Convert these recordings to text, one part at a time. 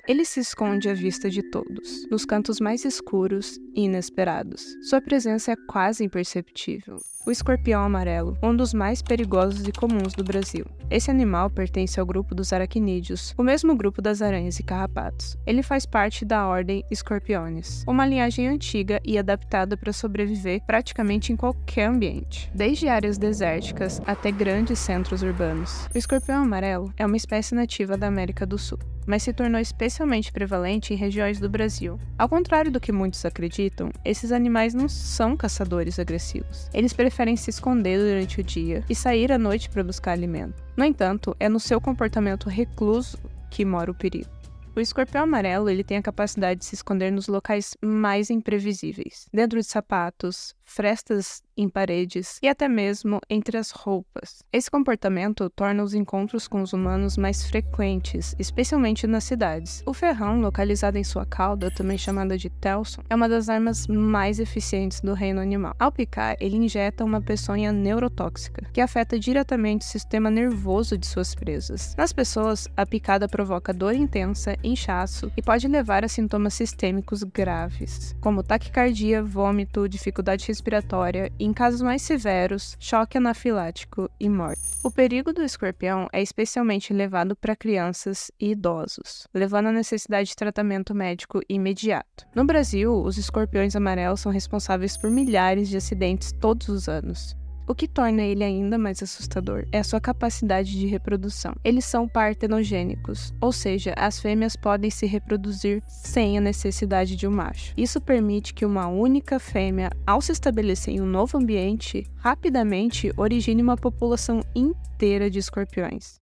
Ele se esconde à vista de todos, nos cantos mais escuros e inesperados. Sua presença é quase imperceptível. O escorpião amarelo, um dos mais perigosos e comuns do Brasil. Esse animal pertence ao grupo dos aracnídeos, o mesmo grupo das aranhas e carrapatos. Ele faz parte da ordem Scorpiones, uma linhagem antiga e adaptada para sobreviver praticamente em qualquer ambiente, desde áreas desérticas até grandes centros urbanos. O escorpião amarelo é uma espécie nativa da América do Sul, mas se tornou especialmente prevalente em regiões do Brasil. Ao contrário do que muitos acreditam, esses animais não são caçadores agressivos. Eles preferem se esconder durante o dia e sair à noite para buscar alimento. No entanto, é no seu comportamento recluso que mora o perigo. O escorpião amarelo ele tem a capacidade de se esconder nos locais mais imprevisíveis, dentro de sapatos, frestas em paredes e até mesmo entre as roupas. Esse comportamento torna os encontros com os humanos mais frequentes, especialmente nas cidades. O ferrão, localizado em sua cauda, também chamada de telson, é uma das armas mais eficientes do reino animal. Ao picar, ele injeta uma peçonha neurotóxica, que afeta diretamente o sistema nervoso de suas presas. Nas pessoas, a picada provoca dor intensa, inchaço e pode levar a sintomas sistêmicos graves, como taquicardia, vômito, dificuldade respiratória e, em casos mais severos, choque anafilático e morte. O perigo do escorpião é especialmente elevado para crianças e idosos, levando à necessidade de tratamento médico imediato. No Brasil, os escorpiões amarelos são responsáveis por milhares de acidentes todos os anos. O que torna ele ainda mais assustador é a sua capacidade de reprodução. Eles são partenogênicos, ou seja, as fêmeas podem se reproduzir sem a necessidade de um macho. Isso permite que uma única fêmea, ao se estabelecer em um novo ambiente, rapidamente origine uma população inteira de escorpiões.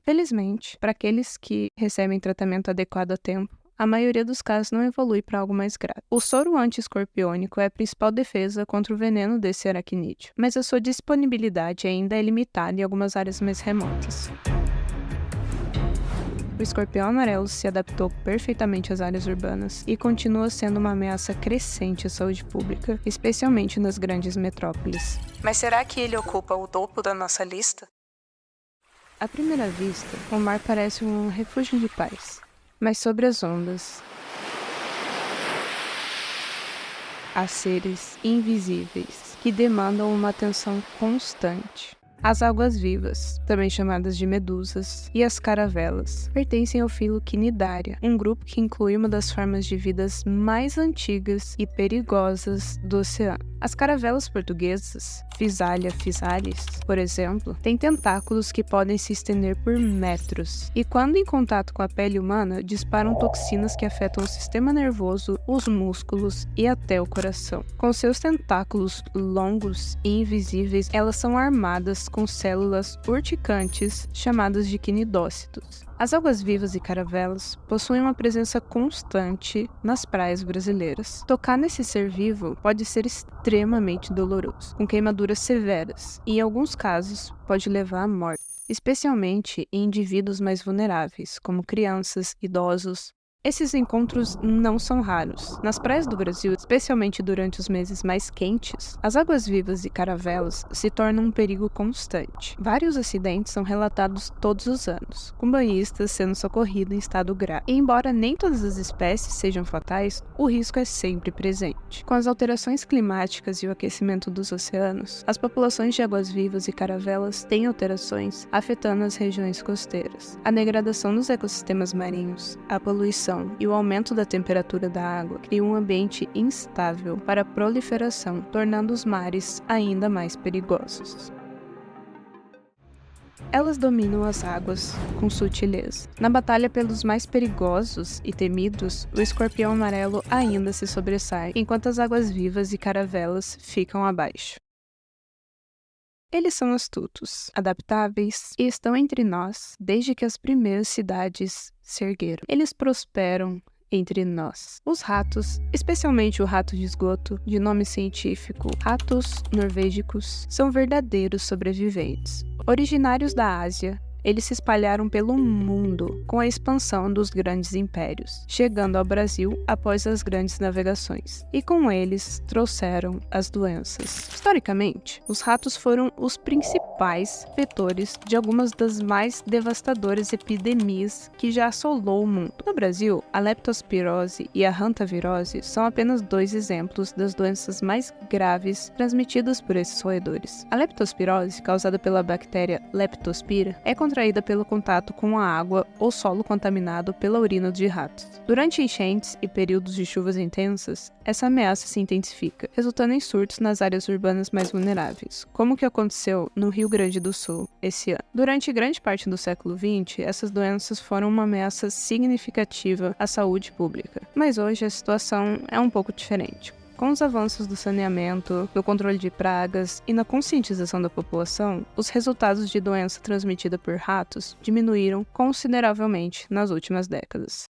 Felizmente, para aqueles que recebem tratamento adequado a tempo, a maioria dos casos não evolui para algo mais grave. O soro anti-escorpiônico é a principal defesa contra o veneno desse aracnídeo, mas a sua disponibilidade ainda é limitada em algumas áreas mais remotas. O escorpião amarelo se adaptou perfeitamente às áreas urbanas e continua sendo uma ameaça crescente à saúde pública, especialmente nas grandes metrópoles. Mas será que ele ocupa o topo da nossa lista? À primeira vista, o mar parece um refúgio de paz. Mas sobre as ondas, há seres invisíveis que demandam uma atenção constante. As águas-vivas, também chamadas de medusas, e as caravelas, pertencem ao filo Cnidaria, um grupo que inclui uma das formas de vidas mais antigas e perigosas do oceano. As caravelas portuguesas, Physalia physalis, por exemplo, têm tentáculos que podem se estender por metros e, quando em contato com a pele humana, disparam toxinas que afetam o sistema nervoso, os músculos e até o coração. Com seus tentáculos longos e invisíveis, elas são armadas com células urticantes chamadas de cnidócitos. As águas-vivas e caravelas possuem uma presença constante nas praias brasileiras. Tocar nesse ser vivo pode ser extremamente doloroso, com queimaduras severas, e em alguns casos pode levar à morte, especialmente em indivíduos mais vulneráveis, como crianças, idosos. Esses encontros não são raros. Nas praias do Brasil, especialmente durante os meses mais quentes, as águas-vivas e caravelas se tornam um perigo constante. Vários acidentes são relatados todos os anos, com banhistas sendo socorridos em estado grave. E embora nem todas as espécies sejam fatais, o risco é sempre presente. Com as alterações climáticas e o aquecimento dos oceanos, as populações de águas-vivas e caravelas têm alterações afetando as regiões costeiras. A degradação dos ecossistemas marinhos, a poluição e o aumento da temperatura da água criam um ambiente instável para a proliferação, tornando os mares ainda mais perigosos. Elas dominam as águas com sutileza. Na batalha pelos mais perigosos e temidos, o escorpião amarelo ainda se sobressai, enquanto as águas-vivas e caravelas ficam abaixo. Eles são astutos, adaptáveis e estão entre nós desde que as primeiras cidades se ergueram. Eles prosperam entre nós. Os ratos, especialmente o rato de esgoto, de nome científico Ratus norvegicus, são verdadeiros sobreviventes. Originários da Ásia, eles se espalharam pelo mundo com a expansão dos grandes impérios, chegando ao Brasil após as grandes navegações, e com eles trouxeram as doenças. Historicamente, os ratos foram os principais vetores de algumas das mais devastadoras epidemias que já assolou o mundo. No Brasil, a leptospirose e a hantavirose são apenas 2 exemplos das doenças mais graves transmitidas por esses roedores. A leptospirose, causada pela bactéria Leptospira, é contraída pelo contato com a água ou solo contaminado pela urina de ratos. Durante enchentes e períodos de chuvas intensas, essa ameaça se intensifica, resultando em surtos nas áreas urbanas mais vulneráveis, como o que aconteceu no Rio Grande do Sul esse ano. Durante grande parte do século XX, essas doenças foram uma ameaça significativa à saúde pública, mas hoje a situação é um pouco diferente. Com os avanços do saneamento, do controle de pragas e na conscientização da população, os resultados de doença transmitida por ratos diminuíram consideravelmente nas últimas décadas.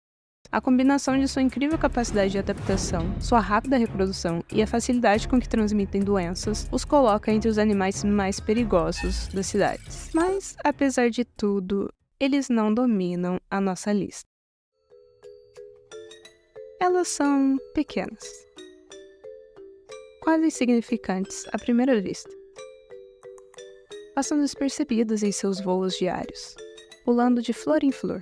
A combinação de sua incrível capacidade de adaptação, sua rápida reprodução e a facilidade com que transmitem doenças os coloca entre os animais mais perigosos das cidades. Mas, apesar de tudo, eles não dominam a nossa lista. Elas são pequenas, quase insignificantes à primeira vista, passando despercebidas em seus voos diários, pulando de flor em flor.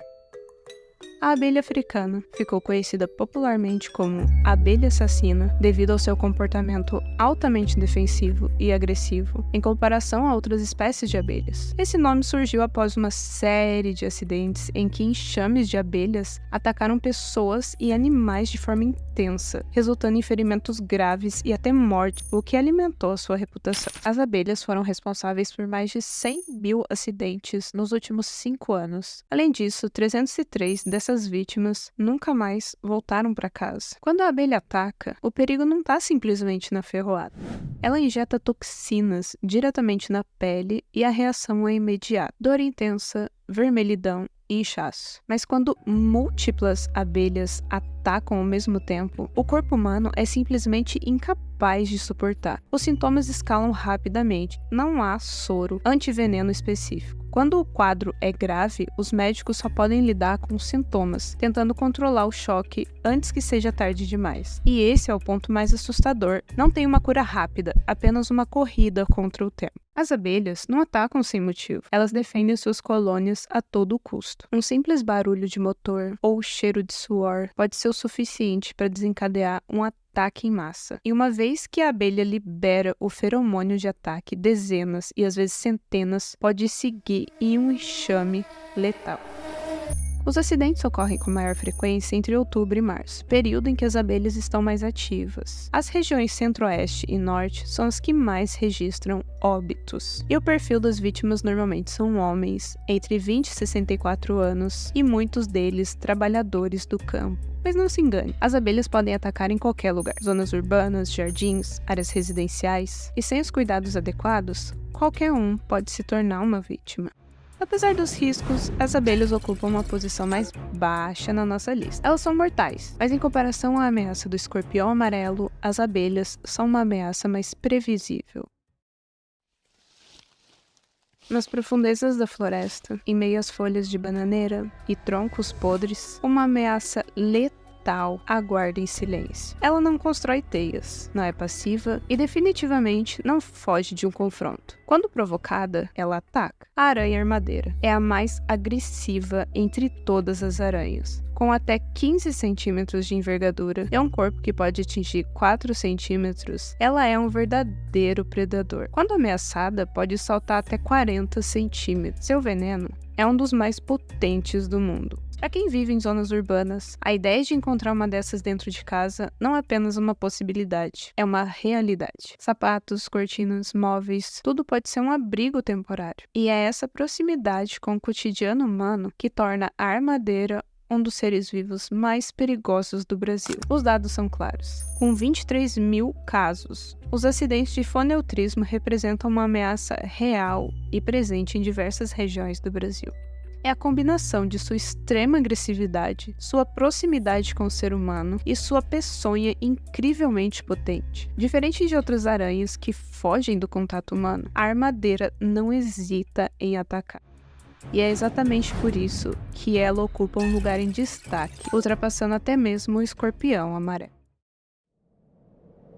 A abelha africana ficou conhecida popularmente como abelha assassina devido ao seu comportamento altamente defensivo e agressivo em comparação a outras espécies de abelhas. Esse nome surgiu após uma série de acidentes em que enxames de abelhas atacaram pessoas e animais de forma intensa, resultando em ferimentos graves e até morte, o que alimentou a sua reputação. As abelhas foram responsáveis por mais de 100 mil acidentes nos últimos 5 anos. Além disso, 303 dessas vítimas nunca mais voltaram para casa. Quando a abelha ataca, o perigo não está simplesmente na ferroada. Ela injeta toxinas diretamente na pele e a reação é imediata. Dor intensa, vermelhidão e inchaço. Mas quando múltiplas abelhas atacam ao mesmo tempo, o corpo humano é simplesmente incapaz de suportar. Os sintomas escalam rapidamente. Não há soro antiveneno específico. Quando o quadro é grave, os médicos só podem lidar com os sintomas, tentando controlar o choque antes que seja tarde demais. E esse é o ponto mais assustador. Não tem uma cura rápida, apenas uma corrida contra o tempo. As abelhas não atacam sem motivo. Elas defendem suas colônias a todo custo. Um simples barulho de motor ou cheiro de suor pode ser o suficiente para desencadear um ataque em massa. E uma vez que a abelha libera o feromônio de ataque, dezenas e às vezes centenas pode seguir em um enxame letal. Os acidentes ocorrem com maior frequência entre outubro e março, período em que as abelhas estão mais ativas. As regiões centro-oeste e norte são as que mais registram óbitos. E o perfil das vítimas normalmente são homens entre 20 e 64 anos e muitos deles trabalhadores do campo. Mas não se engane, as abelhas podem atacar em qualquer lugar, zonas urbanas, jardins, áreas residenciais, e sem os cuidados adequados, qualquer um pode se tornar uma vítima. Apesar dos riscos, as abelhas ocupam uma posição mais baixa na nossa lista. Elas são mortais, mas em comparação à ameaça do escorpião amarelo, as abelhas são uma ameaça mais previsível. Nas profundezas da floresta, em meio às folhas de bananeira e troncos podres, uma ameaça letal aguarda em silêncio. Ela não constrói teias, não é passiva e definitivamente não foge de um confronto. Quando provocada, ela ataca. A aranha armadeira é a mais agressiva entre todas as aranhas. Com até 15 centímetros de envergadura e um corpo que pode atingir 4 centímetros, ela é um verdadeiro predador. Quando ameaçada, pode saltar até 40 centímetros. Seu veneno é um dos mais potentes do mundo. Para quem vive em zonas urbanas, a ideia de encontrar uma dessas dentro de casa não é apenas uma possibilidade, é uma realidade. Sapatos, cortinas, móveis, tudo pode ser um abrigo temporário. E é essa proximidade com o cotidiano humano que torna a armadeira um dos seres vivos mais perigosos do Brasil. Os dados são claros. Com 23 mil casos, os acidentes de foneutrismo representam uma ameaça real e presente em diversas regiões do Brasil. É a combinação de sua extrema agressividade, sua proximidade com o ser humano e sua peçonha incrivelmente potente. Diferente de outras aranhas que fogem do contato humano, a armadeira não hesita em atacar. E é exatamente por isso que ela ocupa um lugar em destaque, ultrapassando até mesmo o escorpião amarelo.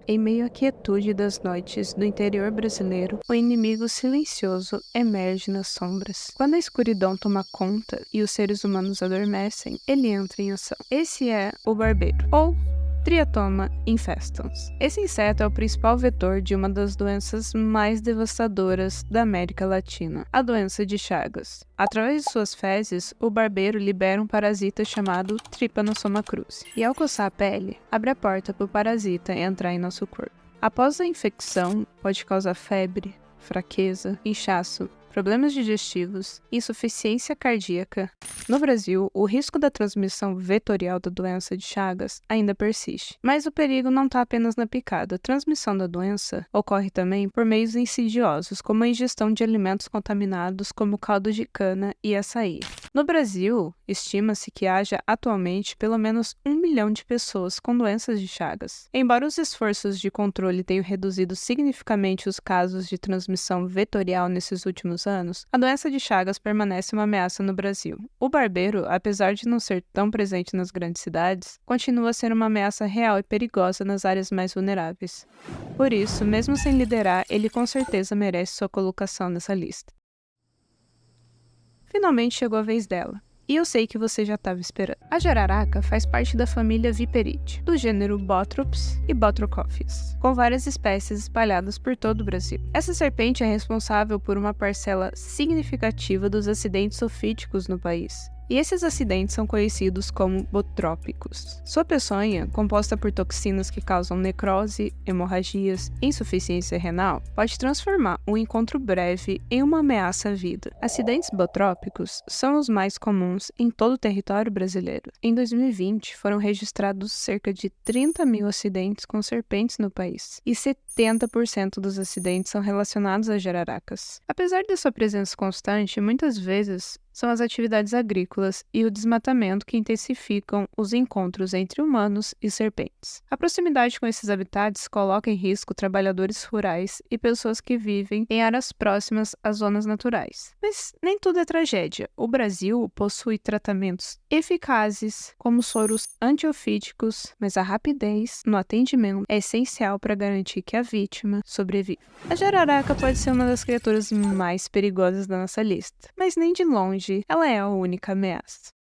Em meio à quietude das noites do interior brasileiro, o inimigo silencioso emerge nas sombras. Quando a escuridão toma conta e os seres humanos adormecem, ele entra em ação. Esse é o barbeiro, ou Triatoma infestans. Esse inseto é o principal vetor de uma das doenças mais devastadoras da América Latina, a doença de Chagas. Através de suas fezes, o barbeiro libera um parasita chamado Trypanosoma cruzi, e ao coçar a pele, abre a porta para o parasita entrar em nosso corpo. Após a infecção, pode causar febre, fraqueza, inchaço, problemas digestivos, insuficiência cardíaca. No Brasil, o risco da transmissão vetorial da doença de Chagas ainda persiste. Mas o perigo não está apenas na picada. A transmissão da doença ocorre também por meios insidiosos, como a ingestão de alimentos contaminados como caldo de cana e açaí. No Brasil, estima-se que haja atualmente pelo menos 1 milhão de pessoas com doenças de Chagas. Embora os esforços de controle tenham reduzido significativamente os casos de transmissão vetorial nesses últimos anos, a doença de Chagas permanece uma ameaça no Brasil. O barbeiro, apesar de não ser tão presente nas grandes cidades, continua a ser uma ameaça real e perigosa nas áreas mais vulneráveis. Por isso, mesmo sem liderar, ele com certeza merece sua colocação nessa lista. Finalmente chegou a vez dela. E eu sei que você já estava esperando. A jararaca faz parte da família Viperidae, do gênero Bothrops e Botrachophes, com várias espécies espalhadas por todo o Brasil. Essa serpente é responsável por uma parcela significativa dos acidentes ofídicos no país. E esses acidentes são conhecidos como botrópicos. Sua peçonha, composta por toxinas que causam necrose, hemorragias e insuficiência renal, pode transformar um encontro breve em uma ameaça à vida. Acidentes botrópicos são os mais comuns em todo o território brasileiro. Em 2020, foram registrados cerca de 30 mil acidentes com serpentes no país, e 70% dos acidentes são relacionados a jararacas. Apesar de sua presença constante, muitas vezes são as atividades agrícolas e o desmatamento que intensificam os encontros entre humanos e serpentes. A proximidade com esses habitats coloca em risco trabalhadores rurais e pessoas que vivem em áreas próximas às zonas naturais. Mas nem tudo é tragédia. O Brasil possui tratamentos eficazes, como soros antiofídicos, mas a rapidez no atendimento é essencial para garantir que a vítima sobreviva. A jararaca pode ser uma das criaturas mais perigosas da nossa lista, mas nem de longe ela é a única ameaça.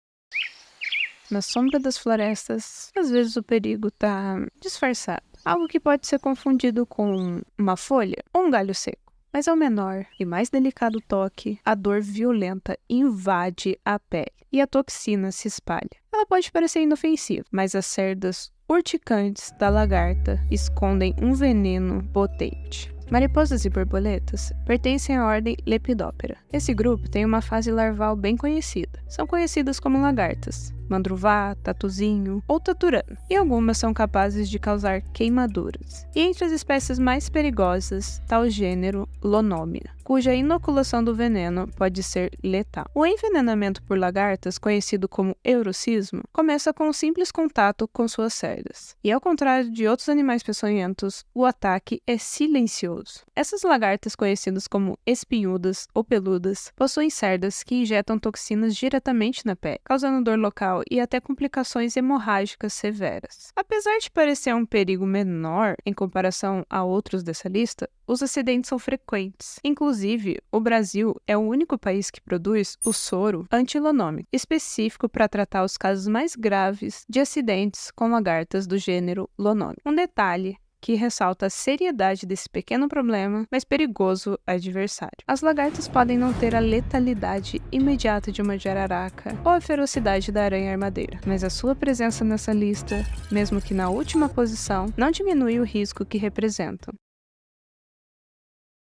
Na sombra das florestas, às vezes o perigo está disfarçado. Algo que pode ser confundido com uma folha ou um galho seco. Mas ao menor e mais delicado toque, a dor violenta invade a pele e a toxina se espalha. Ela pode parecer inofensiva, mas as cerdas urticantes da lagarta escondem um veneno potente. Mariposas e borboletas pertencem à ordem Lepidoptera. Esse grupo tem uma fase larval bem conhecida. São conhecidas como lagartas, mandruvá, tatuzinho ou taturana, e algumas são capazes de causar queimaduras. E entre as espécies mais perigosas está o gênero Lonomia, cuja inoculação do veneno pode ser letal. O envenenamento por lagartas, conhecido como eurocismo, começa com um simples contato com suas cerdas. E ao contrário de outros animais peçonhentos, o ataque é silencioso. Essas lagartas, conhecidas como espinhudas ou peludas, possuem cerdas que injetam toxinas diretamente na pele, causando dor local e até complicações hemorrágicas severas. Apesar de parecer um perigo menor em comparação a outros dessa lista, os acidentes são frequentes. Inclusive, o Brasil é o único país que produz o soro antilonômico, específico para tratar os casos mais graves de acidentes com lagartas do gênero Lonomia. Um detalhe que ressalta a seriedade desse pequeno problema, mas perigoso adversário. As lagartas podem não ter a letalidade imediata de uma jararaca ou a ferocidade da aranha armadeira, mas a sua presença nessa lista, mesmo que na última posição, não diminui o risco que representam.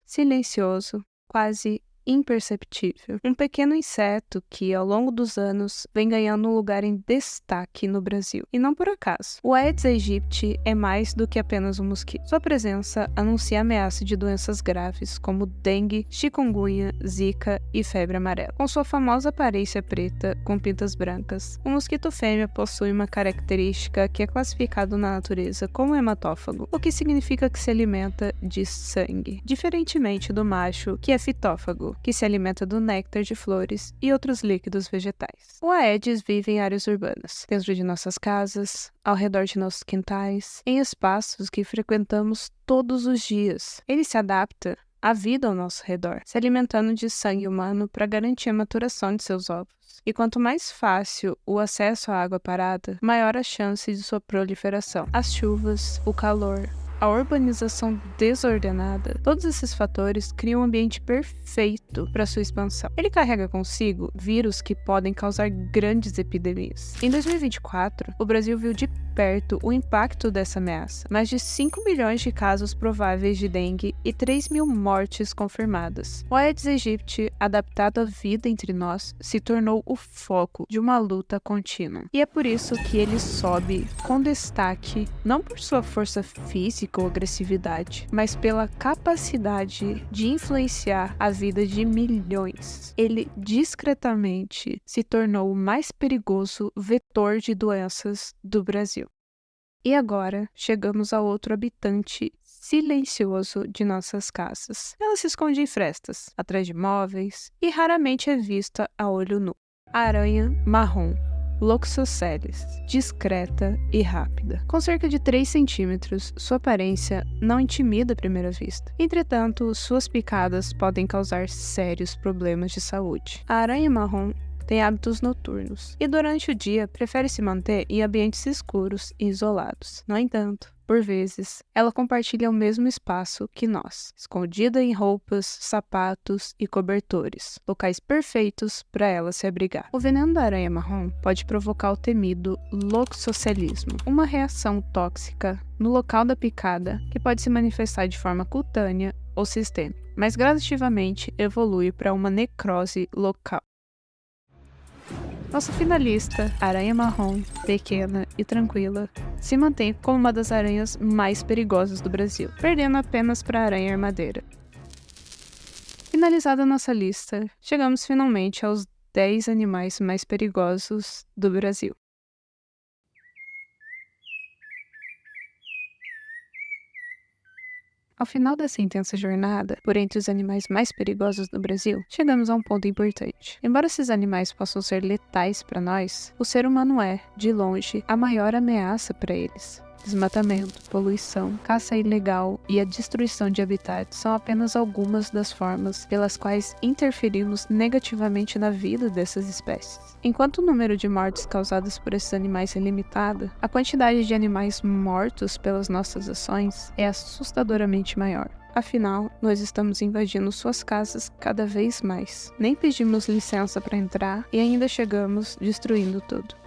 Silencioso, quase imperceptível. Um pequeno inseto que, ao longo dos anos, vem ganhando um lugar em destaque no Brasil. E não por acaso. O Aedes aegypti é mais do que apenas um mosquito. Sua presença anuncia a ameaça de doenças graves como dengue, chikungunya, zika e febre amarela. Com sua famosa aparência preta com pintas brancas, o mosquito fêmea possui uma característica que é classificado na natureza como hematófago, o que significa que se alimenta de sangue, diferentemente do macho, que é fitófago, inseto que se alimenta do néctar de flores e outros líquidos vegetais. O Aedes vive em áreas urbanas, dentro de nossas casas, ao redor de nossos quintais, em espaços que frequentamos todos os dias. Ele se adapta à vida ao nosso redor, se alimentando de sangue humano para garantir a maturação de seus ovos. E quanto mais fácil o acesso à água parada, maior a chance de sua proliferação. As chuvas, o calor, a urbanização desordenada, todos esses fatores criam um ambiente perfeito para sua expansão. Ele carrega consigo vírus que podem causar grandes epidemias. Em 2024, o Brasil viu de perto o impacto dessa ameaça. Mais de 5 milhões de casos prováveis de dengue e 3 mil mortes confirmadas. O Aedes aegypti, adaptado à vida entre nós, se tornou o foco de uma luta contínua. E é por isso que ele sobe com destaque, não por sua força física ou agressividade, mas pela capacidade de influenciar a vida de milhões. Ele discretamente se tornou o mais perigoso vetor de doenças do Brasil. E agora chegamos ao outro habitante silencioso de nossas casas. Ela se esconde em frestas, atrás de móveis e raramente é vista a olho nu. A aranha marrom, Loxosceles, discreta e rápida. Com cerca de 3 centímetros, sua aparência não intimida à primeira vista. Entretanto, suas picadas podem causar sérios problemas de saúde. A aranha marrom tem hábitos noturnos e durante o dia prefere se manter em ambientes escuros e isolados. No entanto, por vezes, ela compartilha o mesmo espaço que nós, escondida em roupas, sapatos e cobertores, locais perfeitos para ela se abrigar. O veneno da aranha marrom pode provocar o temido loxoscelismo, uma reação tóxica no local da picada que pode se manifestar de forma cutânea ou sistêmica, mas gradativamente evolui para uma necrose local. Nossa finalista, aranha marrom, pequena e tranquila, se mantém como uma das aranhas mais perigosas do Brasil, perdendo apenas para a aranha armadeira. Finalizada nossa lista, chegamos finalmente aos 10 animais mais perigosos do Brasil. Ao final dessa intensa jornada, por entre os animais mais perigosos do Brasil, chegamos a um ponto importante. Embora esses animais possam ser letais para nós, o ser humano é, de longe, a maior ameaça para eles. Desmatamento, poluição, caça ilegal e a destruição de habitats são apenas algumas das formas pelas quais interferimos negativamente na vida dessas espécies. Enquanto o número de mortes causadas por esses animais é limitado, a quantidade de animais mortos pelas nossas ações é assustadoramente maior. Afinal, nós estamos invadindo suas casas cada vez mais. Nem pedimos licença para entrar e ainda chegamos destruindo tudo.